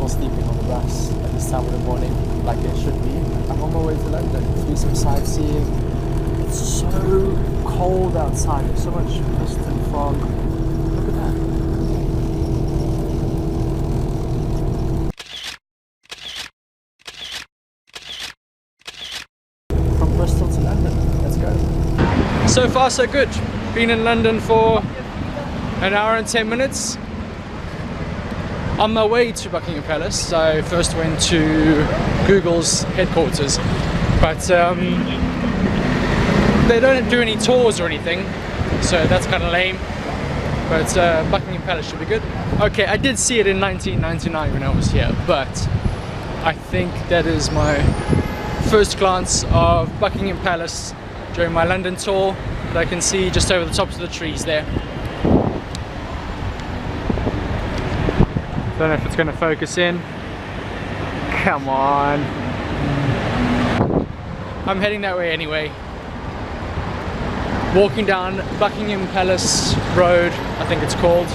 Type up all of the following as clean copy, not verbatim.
sleeping on the bus at this time of the morning, like it should be. I'm on my way to London to do some sightseeing. It's so cold outside, there's so much mist and fog. Look at that. From Bristol to London, let's go. So far so good. Been in London for an hour and 10 minutes. On my way to Buckingham Palace, I first went to Google's headquarters, but they don't do any tours or anything, so that's kind of lame. But Buckingham Palace should be good. Okay, I did see it in 1999 when I was here, but I think that is my first glance of Buckingham Palace during my London tour that I can see just over the tops of the trees there. Don't know if it's going to focus in. Come on. I'm heading that way anyway. Walking down Buckingham Palace Road, I think it's called.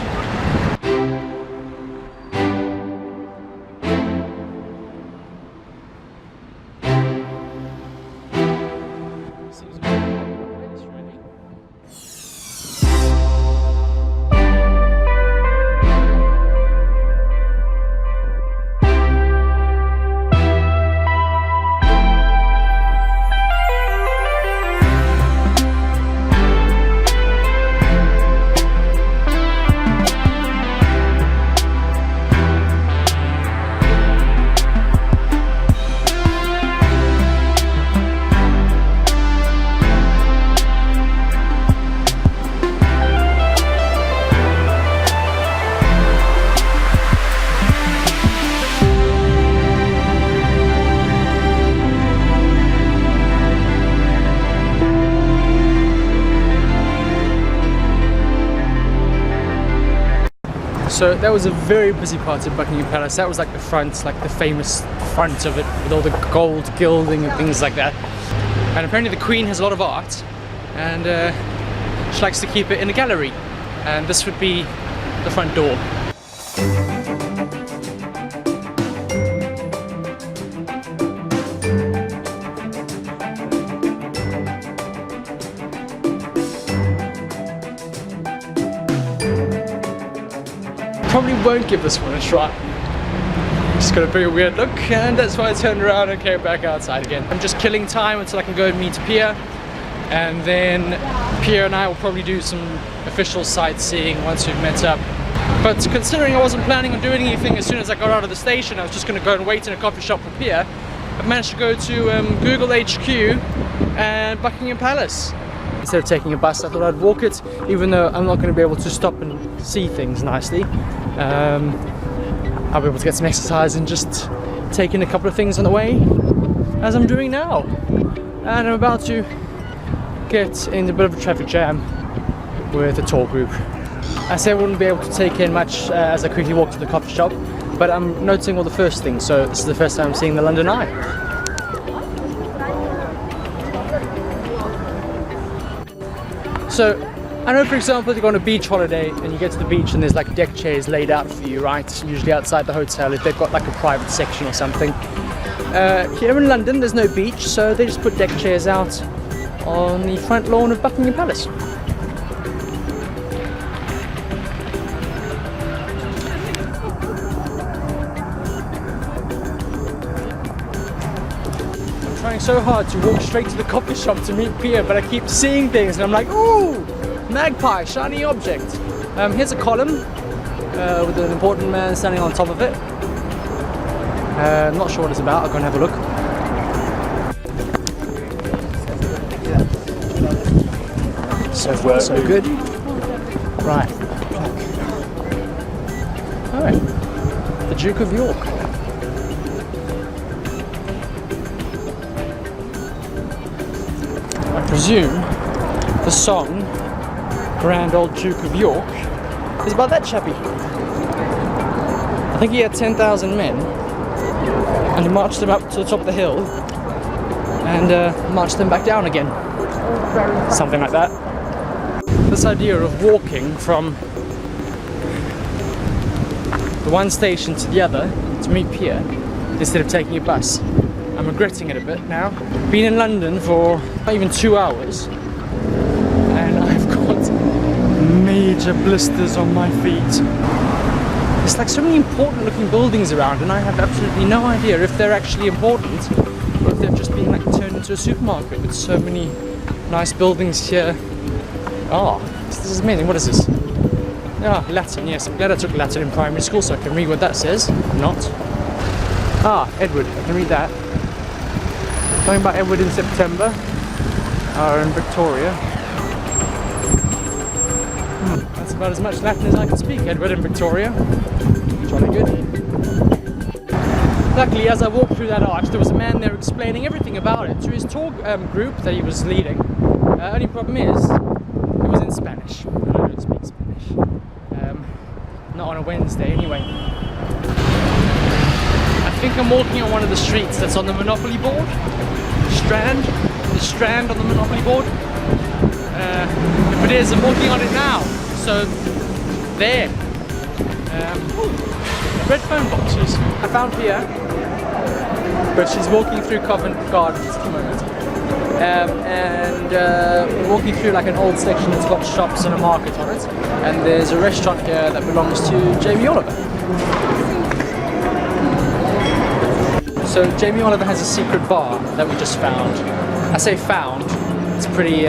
So that was a very busy part of Buckingham Palace. That was like the front, like the famous front of it, with all the gold gilding and things like that. And apparently the Queen has a lot of art, and she likes to keep it in a gallery. And this would be the front door. Probably won't give this one a try. Just got a very weird look, and that's why I turned around and came back outside again. I'm just killing time until I can go and meet Pia, and then Pia and I will probably do some official sightseeing once we've met up. But considering I wasn't planning on doing anything as soon as I got out of the station, I was just going to go and wait in a coffee shop for Pia. I managed to go to Google HQ and Buckingham Palace. Instead of taking a bus, I thought I'd walk it, even though I'm not going to be able to stop and see things nicely. I'll be able to get some exercise and just take in a couple of things on the way, as I'm doing now. And I'm about to get in a bit of a traffic jam with a tour group. I said I wouldn't be able to take in much as I quickly walk to the coffee shop, but I'm noticing all the first things, so this is the first time I'm seeing the London Eye. So, I know, for example, if you go on a beach holiday and you get to the beach and there's like deck chairs laid out for you, right? Usually outside the hotel if they've got like a private section or something. Here in London there's no beach, so they just put deck chairs out on the front lawn of Buckingham Palace. I'm trying so hard to walk straight to the coffee shop to meet Pia, but I keep seeing things and I'm like, ooh! Magpie, shiny object. Here's a column with an important man standing on top of it. I'm not sure what it's about, I'll go and have a look. So far so good. Right. Alright. The Duke of York. I presume the song Grand Old Duke of York is about that chappie. I think he had 10,000 men and he marched them up to the top of the hill and marched them back down again. Something like that. This idea of walking from the one station to the other to meet Pia instead of taking a bus. I'm regretting it a bit now. Been in London for not even 2 hours and I've got major blisters on my feet. There's like so many important looking buildings around and I have absolutely no idea if they're actually important or if they've just been like turned into a supermarket with so many nice buildings here. Oh, this is amazing. What is this? Ah, Latin, yes. I'm glad I took Latin in primary school so I can read what that says. Not. Ah, Edward. I can read that. Talking about Edward in September. In Victoria. That's about as much Latin as I can speak. Edward in Victoria. Jolly good. Luckily, as I walked through that arch, there was a man there explaining everything about it to his tour group that he was leading. Only problem is, it was in Spanish. And I don't speak Spanish. Not on a Wednesday, anyway. I think I'm walking on one of the streets that's on the Monopoly board. Strand. The Strand on the Monopoly board. If it is, I'm walking on it now. So, there. Red phone boxes. I found Pia, but she's walking through Covent Garden at the moment. We're walking through like an old section that's got shops and a market on it. And there's a restaurant here that belongs to Jamie Oliver. So Jamie Oliver has a secret bar that we just found. I say found, it's pretty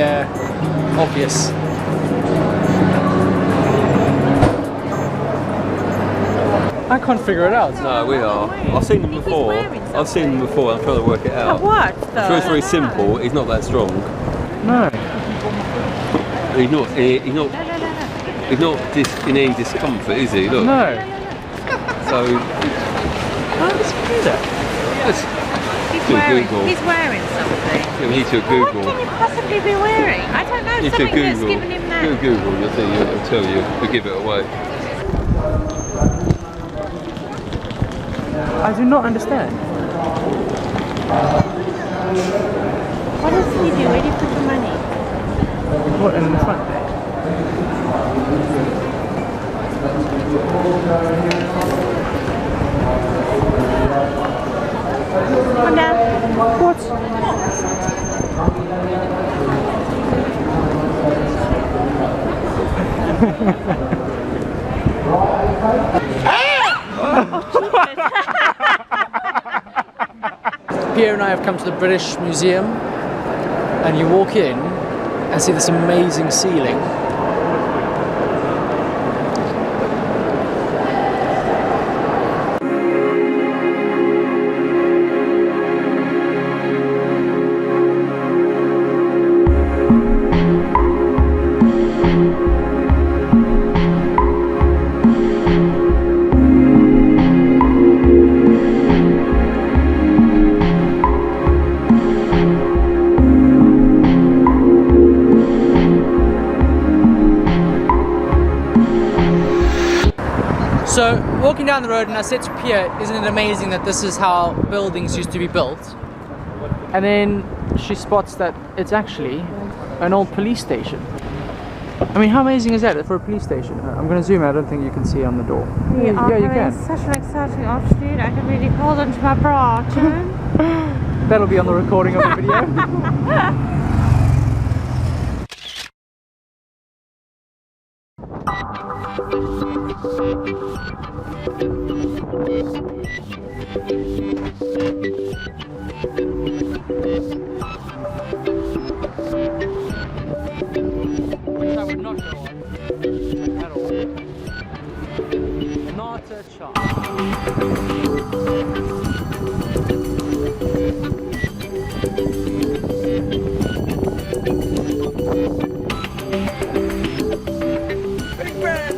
obvious. I can't figure it out. No, we are. I've seen them before. I'm trying to work it out. What? I'm sure it's very simple. He's not that strong. No. He's not in any discomfort, is he? Look. No. So. How does he do that? He's wearing something. You need to Google. What can you possibly be wearing? I don't know. You Something Google. that's given him that. Google, it'll tell you to give it away. I do not understand. What does he do? Where do you put the money? What, in the front? Come on down. What? Pierre and I have come to the British Museum, and you walk in and see this amazing ceiling. So, walking down the road, and I said to Pia, isn't it amazing that this is how buildings used to be built? And then she spots that it's actually an old police station. I mean, how amazing is that for a police station? I'm going to zoom out, I don't think you can see on the door. Yeah, you can. Such an exciting opportunity. I can really hold onto my bra, June. That'll be on the recording of the video. Which I would not go on at all. Not a chance. Big Ben!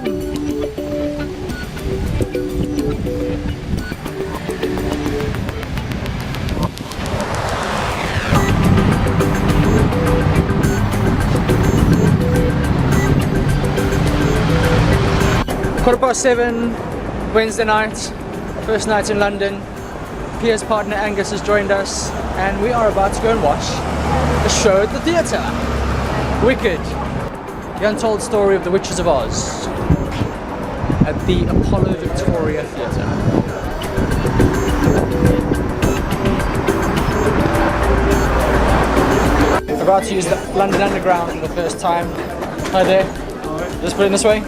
~7, Wednesday night, first night in London. Pia's partner Angus has joined us, and we are about to go and watch a show at the theatre. Wicked, the untold story of the Witches of Oz at the Apollo Victoria Theatre. About to use the London Underground for the first time. Hi there. Just put it in this way.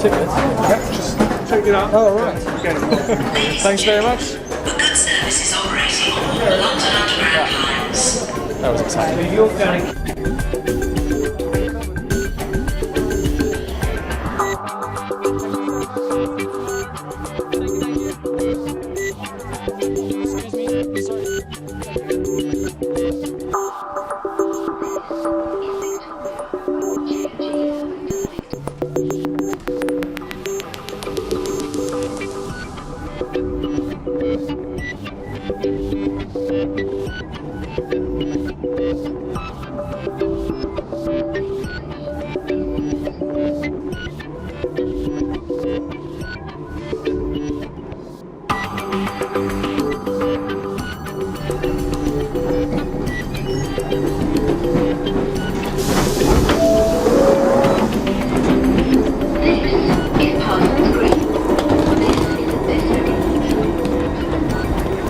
Tickets? Yeah, just check it out. Oh, right. Okay. Thanks very much. A good service is operating on all the London Underground lines. That was exciting.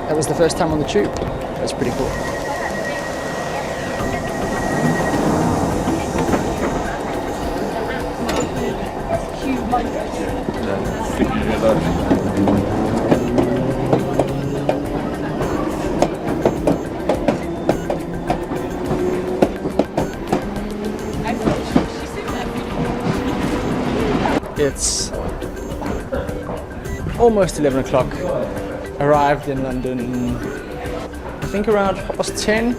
That was the first time on the tube. That was pretty cool. It's almost 11 o'clock. Arrived in London, I think around 10:30,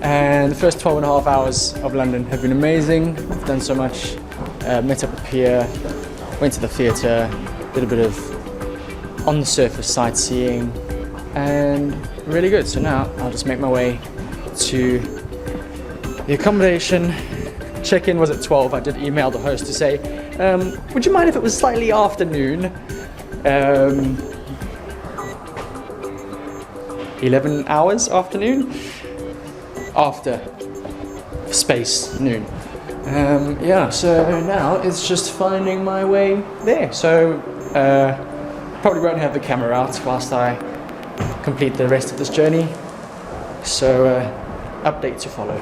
and the first 12 and a half hours of London have been amazing. I've done so much, met up with Pia, went to the theatre, did a bit of on the surface sightseeing, and really good. So now I'll just make my way to the accommodation. Check-in was at 12. I did email the host to say, would you mind if it was slightly afternoon? 11 hours afternoon? After space noon. Yeah, so now it's just finding my way there. So probably won't have the camera out whilst I complete the rest of this journey. So update to follow.